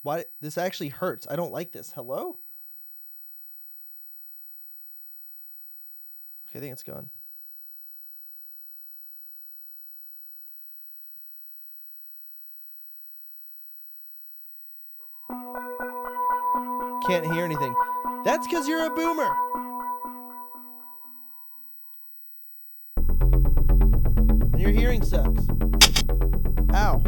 Why? This actually hurts. I don't like this. Hello? Okay, I think it's gone. Can't hear anything. That's because you're a boomer. And your hearing sucks. Ow.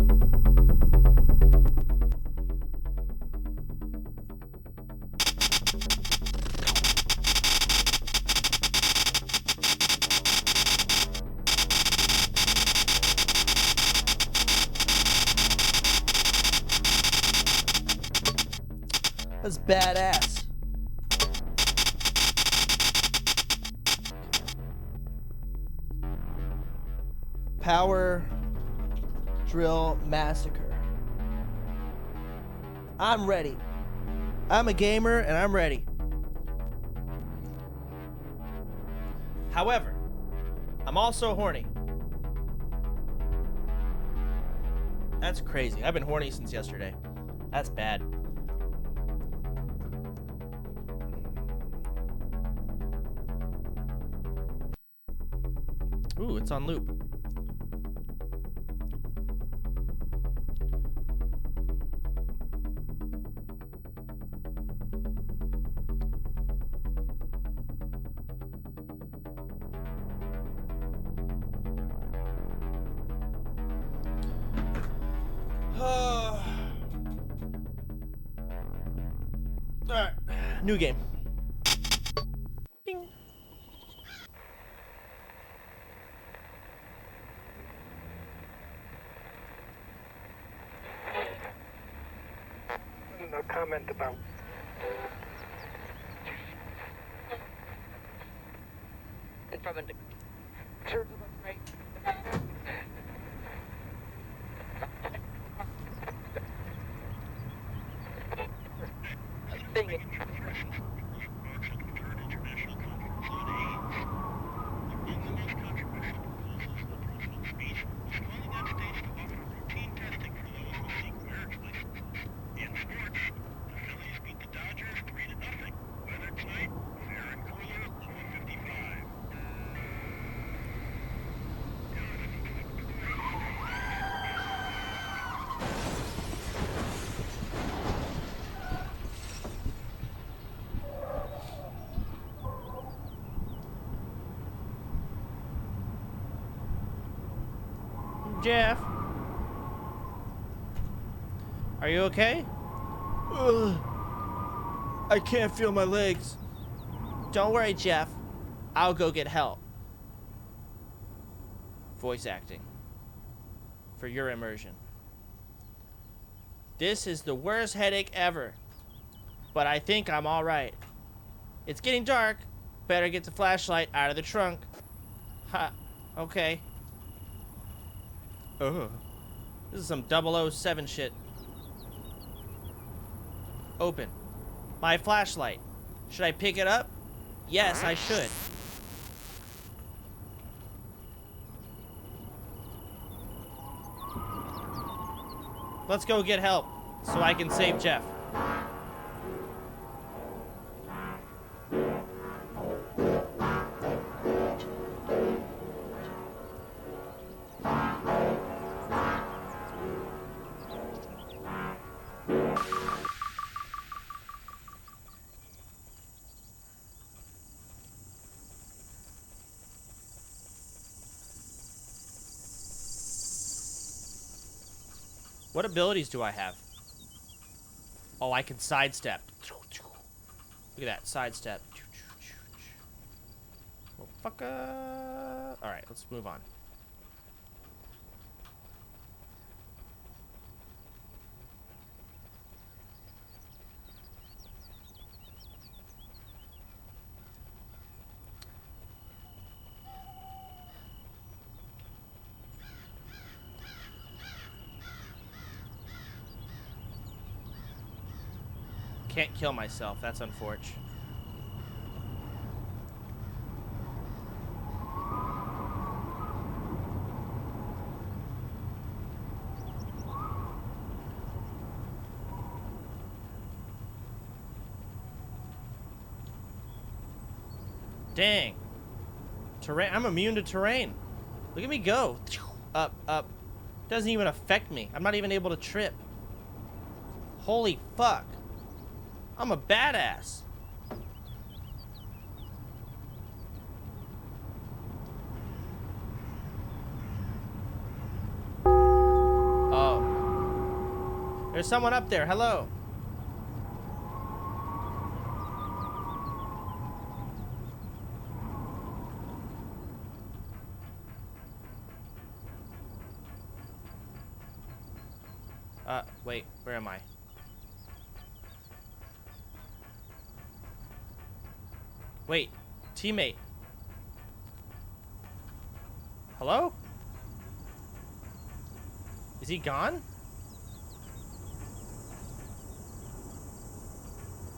That's badass. Power Drill Massacre. I'm ready. I'm a gamer and I'm ready. However, I'm also horny. That's crazy. I've been horny since yesterday. That's bad. Ooh, it's on loop. Alright, new game. Bing. No comment about. From a church of the right. Thing it. Jeff, are you okay? Ugh. I can't feel my legs. Don't worry, Jeff. I'll go get help. Voice acting for your immersion. This is the worst headache ever, but I think I'm all right. It's getting dark. Better get the flashlight out of the trunk. Ha. Okay. Ugh. This is some 007 shit. Open. My flashlight. Should I pick it up? Yes, I should. Let's go get help so I can save Jeff. What abilities do I have? Oh, I can sidestep. Look at that, sidestep. Oh, fucker. Alright, let's move on. Can't kill myself. That's unfortunate. Dang. Terrain. I'm immune to terrain. Look at me go. Up, up. Doesn't even affect me. I'm not even able to trip. Holy fuck. I'm a badass. Oh. There's someone up there. Hello. Wait, where am I? Wait, teammate. Hello? Is he gone?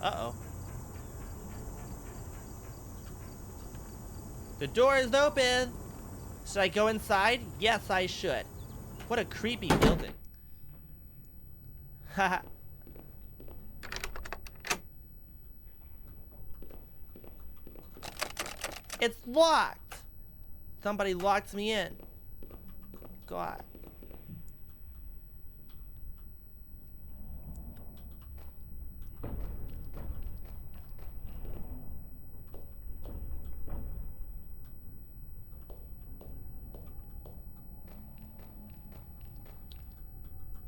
Uh-oh. The door is open! Should I go inside? Yes, I should. What a creepy building. Haha. It's locked! Somebody locked me in. God.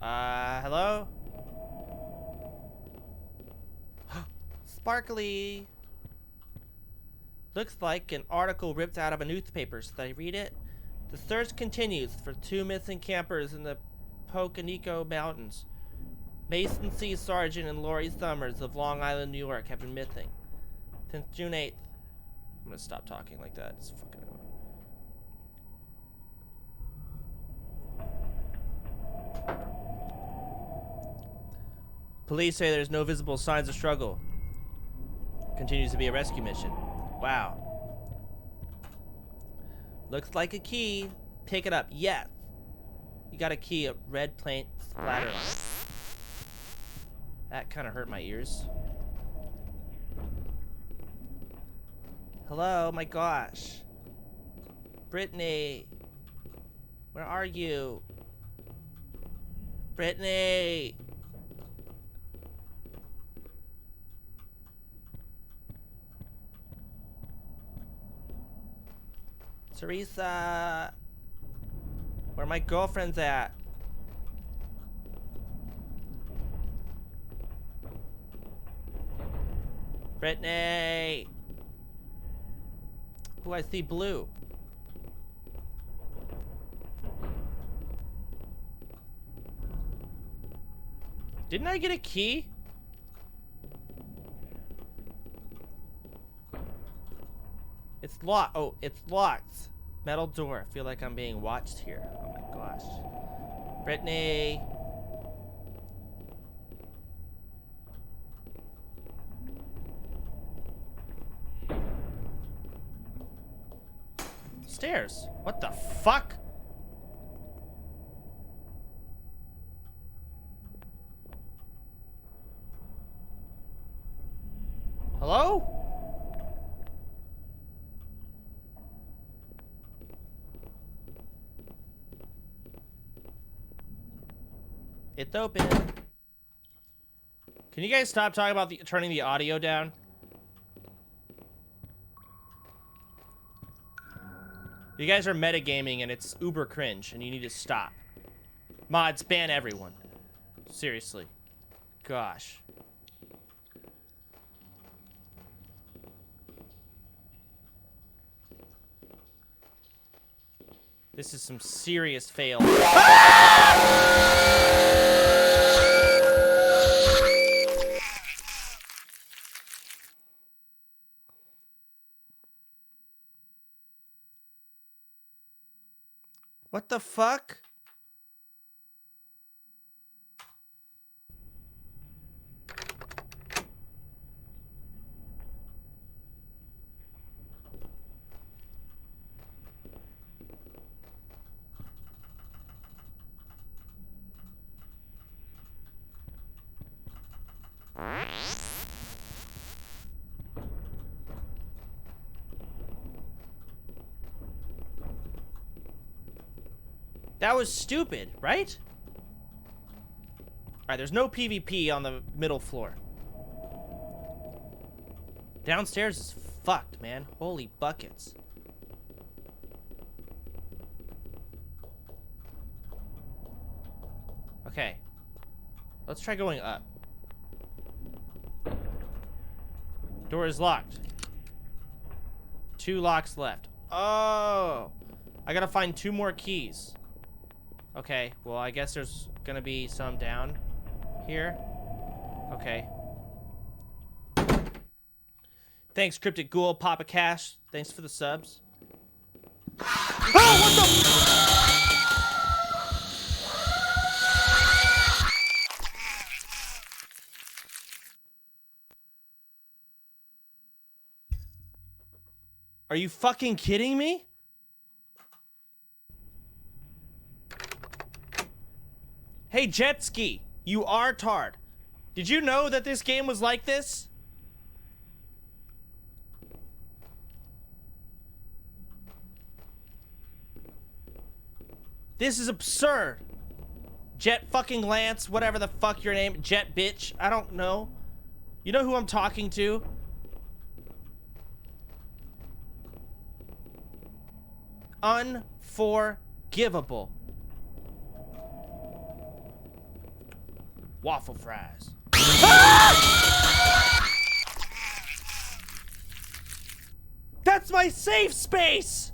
Hello? Sparkly. Looks like an article ripped out of a newspaper. Should I read it? The search continues for 2 missing campers in the Pocono Mountains. Mason C. Sargent and Lori Summers of Long Island, New York have been missing since June 8th. I'm gonna stop talking like that. It's fucking annoying. Police say there's no visible signs of struggle. Continues to be a rescue mission. Wow. Looks like a key. Pick it up. Yes. You got a key. A red paint splatter on it. That kind of hurt my ears. Hello, my gosh. Brittany. Where are you? Brittany. Teresa. Where my girlfriend's at? Brittany. Ooh, I see blue. Didn't I get a key? It's locked. Oh, it's locked. Metal door. I feel like I'm being watched here. Oh my gosh. Brittany. Stairs. What the fuck? Hello? It's open. Can you guys stop talking about turning the audio down? You guys are metagaming and it's uber cringe and you need to stop. Mods, ban everyone. Seriously. Gosh. This is some serious fail. What the fuck? That was stupid, right? Alright, there's no PvP on the middle floor. Downstairs is fucked, man. Holy buckets. Okay. Let's try going up. Door is locked. 2 locks left. Oh! I gotta find 2 more keys. Okay, well, I guess there's gonna be some down here. Okay. Thanks, Cryptic Ghoul, Papa Cash. Thanks for the subs. Oh, what the? Are you fucking kidding me? Hey, Jet Ski, you artard. Did you know that this game was like this? This is absurd. Jet fucking Lance, whatever the fuck your name, Jet bitch, I don't know. You know who I'm talking to? Unforgivable. Waffle fries. Ah! That's my safe space!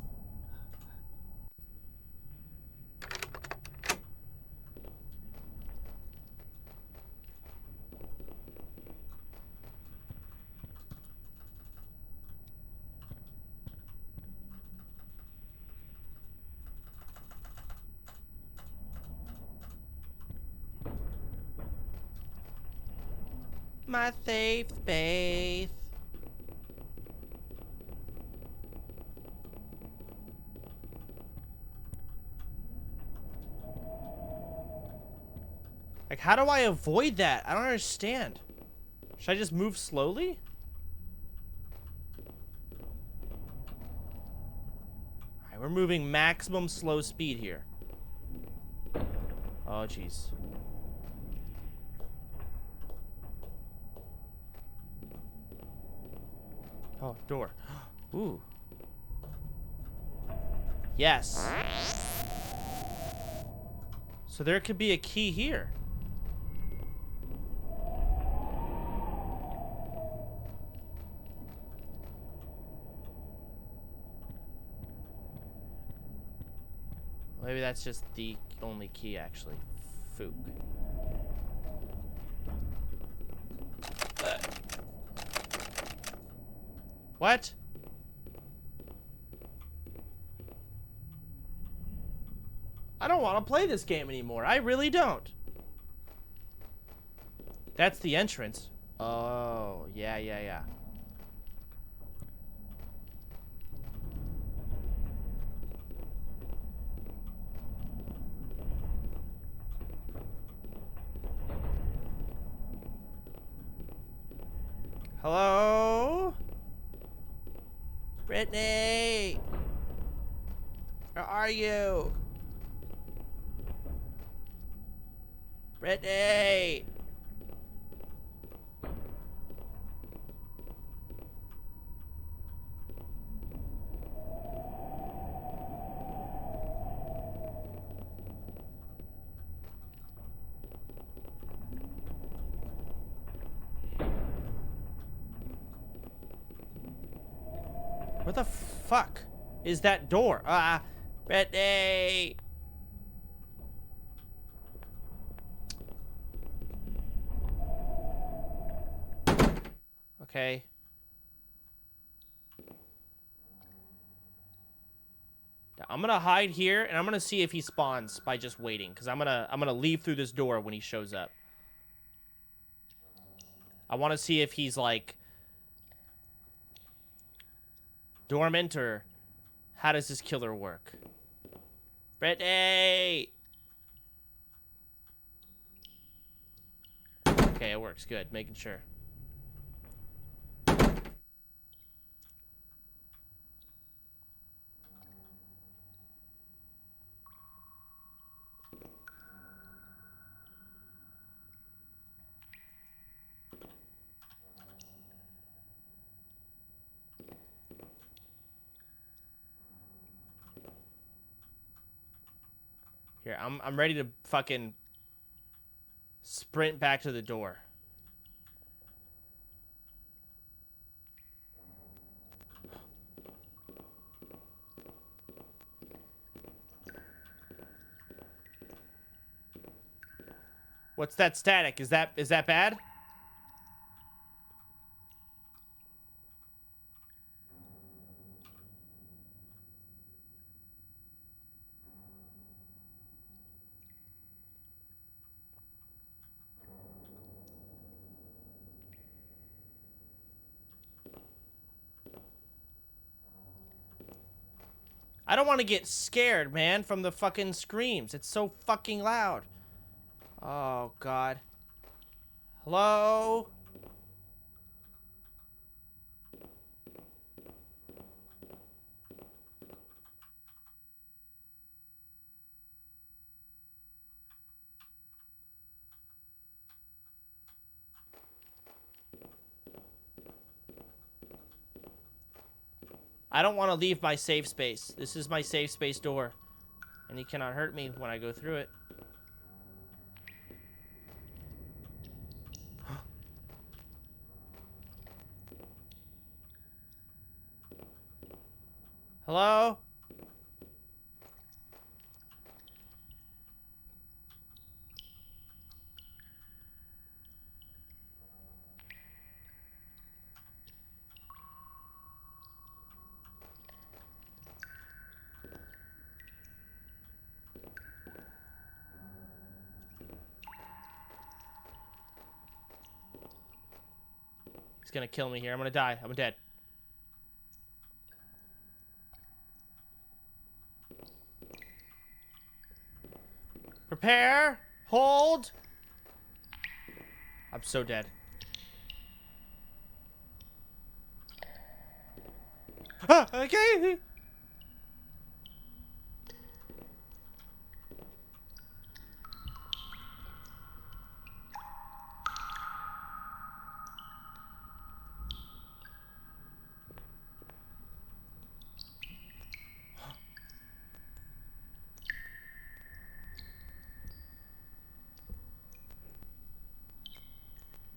My safe space. Like, how do I avoid that? I don't understand. Should I just move slowly? Alright, we're moving maximum slow speed here. Oh, jeez. Oh, door. Ooh. Yes. So there could be a key here. Maybe that's just the only key, actually. Fook. What? I don't want to play this game anymore. I really don't. That's the entrance. Oh, yeah. Hello? Brittany! Where are you? Brittany! Where the fuck is that door? Brittany! Okay. Now, I'm gonna hide here, and I'm gonna see if he spawns by just waiting, because I'm gonna leave through this door when he shows up. I want to see if he's like dormant, or how does this killer work? Brittany! Okay, it works. Good. Making sure. Here, I'm ready to fucking sprint back to the door. What's that static? Is that bad? I don't want to get scared, man, from the fucking screams. It's so fucking loud. Oh, God. Hello? I don't want to leave my safe space. This is my safe space door. And he cannot hurt me when I go through it. Hello? He's gonna kill me here. I'm gonna die. I'm dead. Prepare. Hold. I'm so dead. Ah, okay.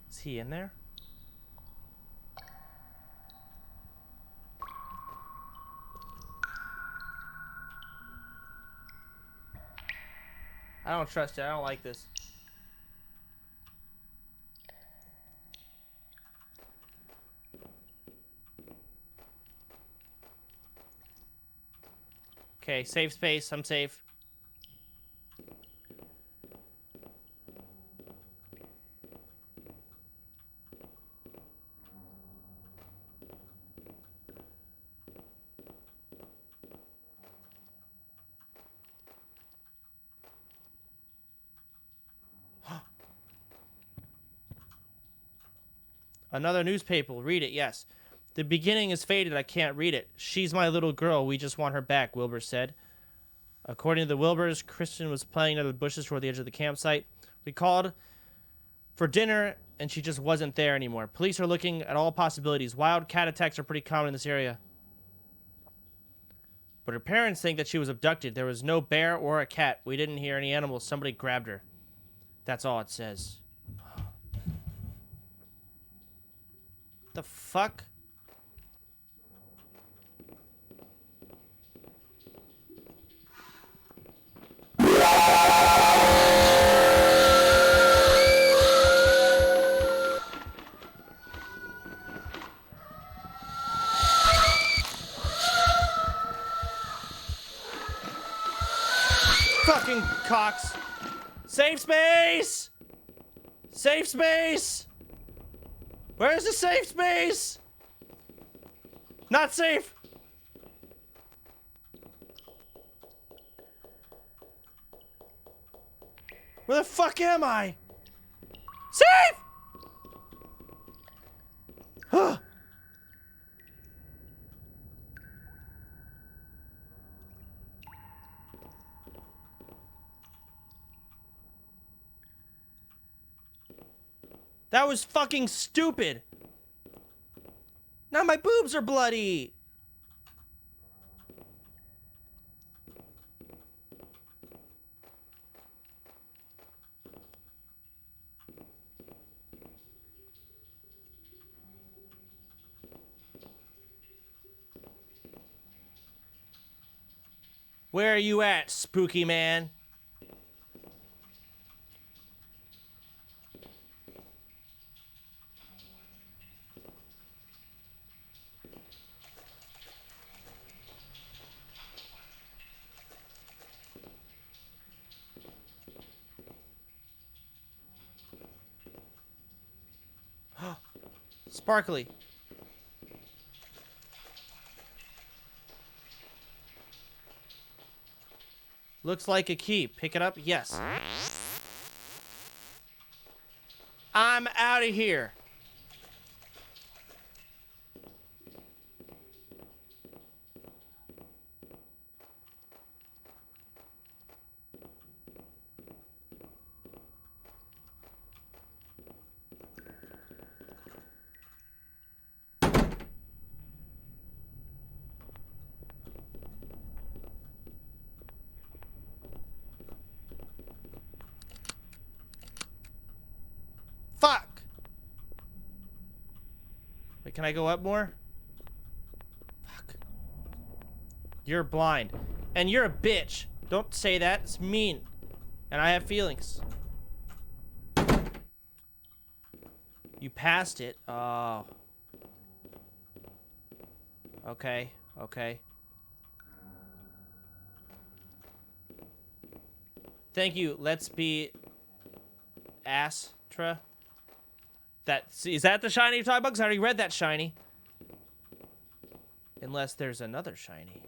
Is he in there? I don't trust it. I don't like this. Okay, safe space. I'm safe. Another newspaper. Read it, yes. The beginning is faded. I can't read it. She's my little girl. We just want her back, Wilbur said. According to the Wilburs, Kristen was playing under the bushes toward the edge of the campsite. We called for dinner, and she just wasn't there anymore. Police are looking at all possibilities. Wild cat attacks are pretty common in this area. But her parents think that she was abducted. There was no bear or a cat. We didn't hear any animals. Somebody grabbed her. That's all it says. The fuck? Fucking cocks. Safe space! Safe space! Where's the safe space? Not safe! Where the fuck am I? Safe! Huh. That was fucking stupid. Now my boobs are bloody. Where are you at, spooky man? Sparkly. Looks like a key. Pick it up? Yes. I'm out of here. Fuck! Wait, can I go up more? Fuck. You're blind. And you're a bitch. Don't say that. It's mean. And I have feelings. You passed it. Oh. Okay. Okay. Thank you. Let's be... Astra. Is that the shiny you're talking about? 'Cause I already read that shiny. Unless there's another shiny.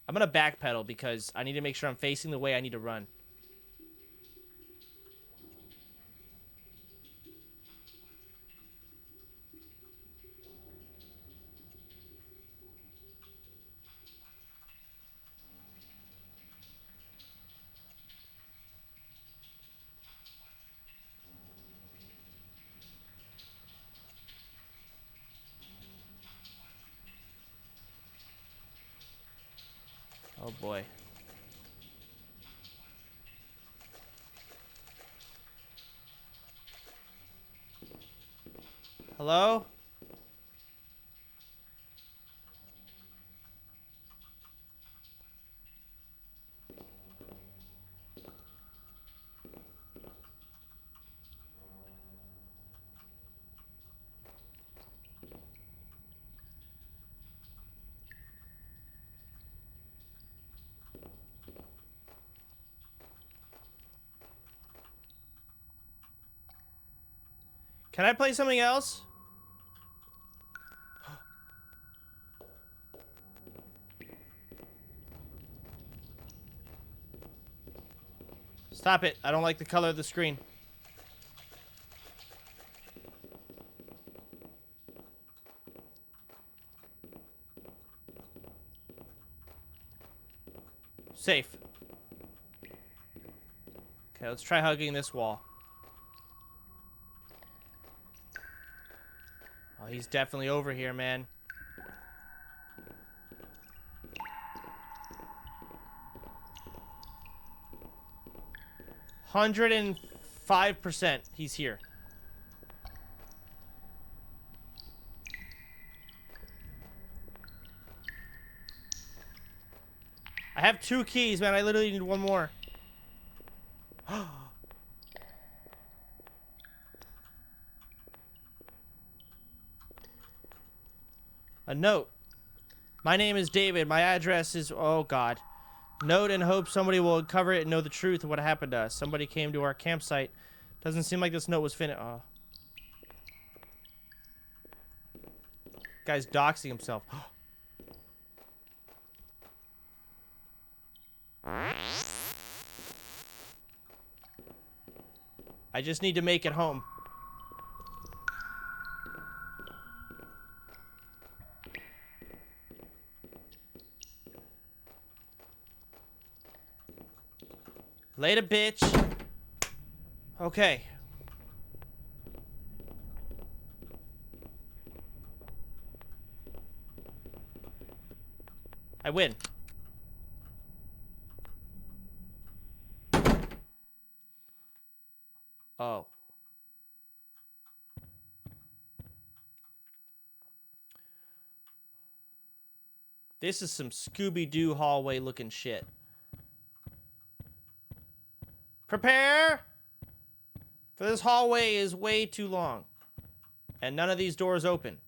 I'm gonna backpedal because I need to make sure I'm facing the way I need to run. Oh boy. Hello? Can I play something else? Stop it. I don't like the color of the screen. Safe. Okay, let's try hugging this wall. Oh, he's definitely over here, man. %105% he's here. I have 2 keys, man. I literally need 1 more. A note. My name is David. My address is... Oh, God. Note and hope somebody will uncover it and know the truth of what happened to us. Somebody came to our campsite. Doesn't seem like this note was finished. Oh. Guy's doxing himself. I just need to make it home. Later, bitch. Okay. I win. Oh. This is some Scooby-Doo hallway looking shit. Prepare! For this hallway is way too long. And none of these doors open.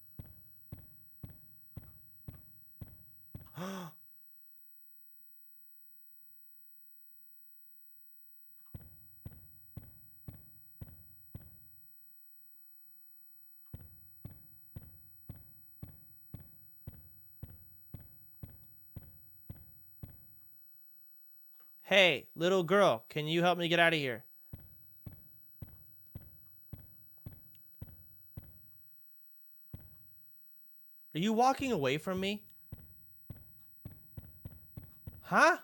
Hey, little girl, can you help me get out of here? Are you walking away from me? Huh?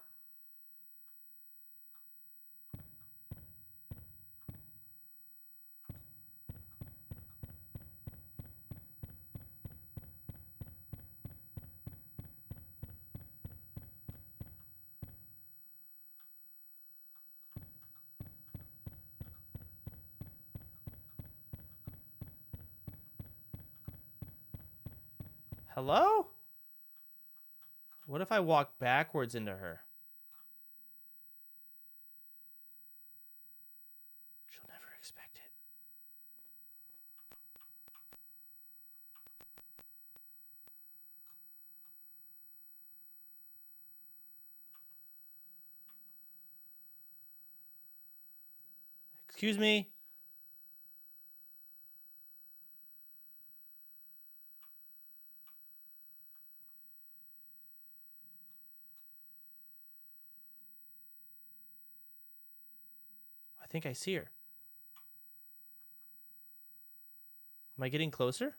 Hello? What if I walk backwards into her? She'll never expect it. Excuse me? I think I see her. Am I getting closer?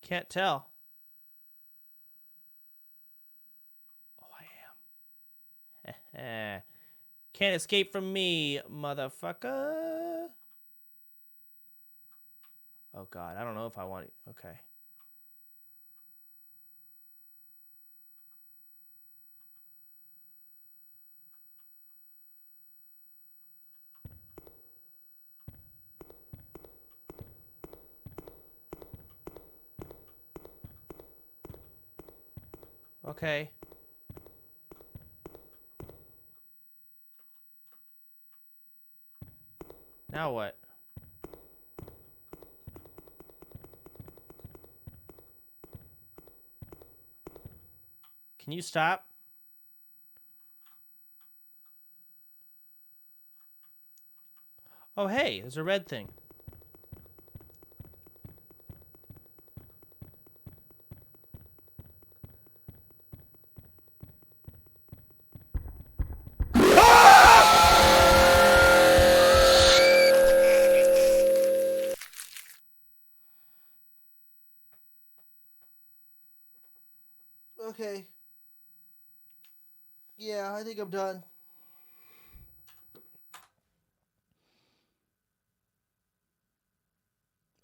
Can't tell. Oh, I am. Can't escape from me, motherfucker. Oh, God. I don't know if I want it. Okay. Okay. Now what? Can you stop? Oh, hey, there's a red thing. Okay. Yeah, I think I'm done.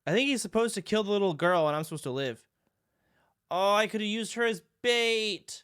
I think he's supposed to kill the little girl and I'm supposed to live. Oh, I could have used her as bait.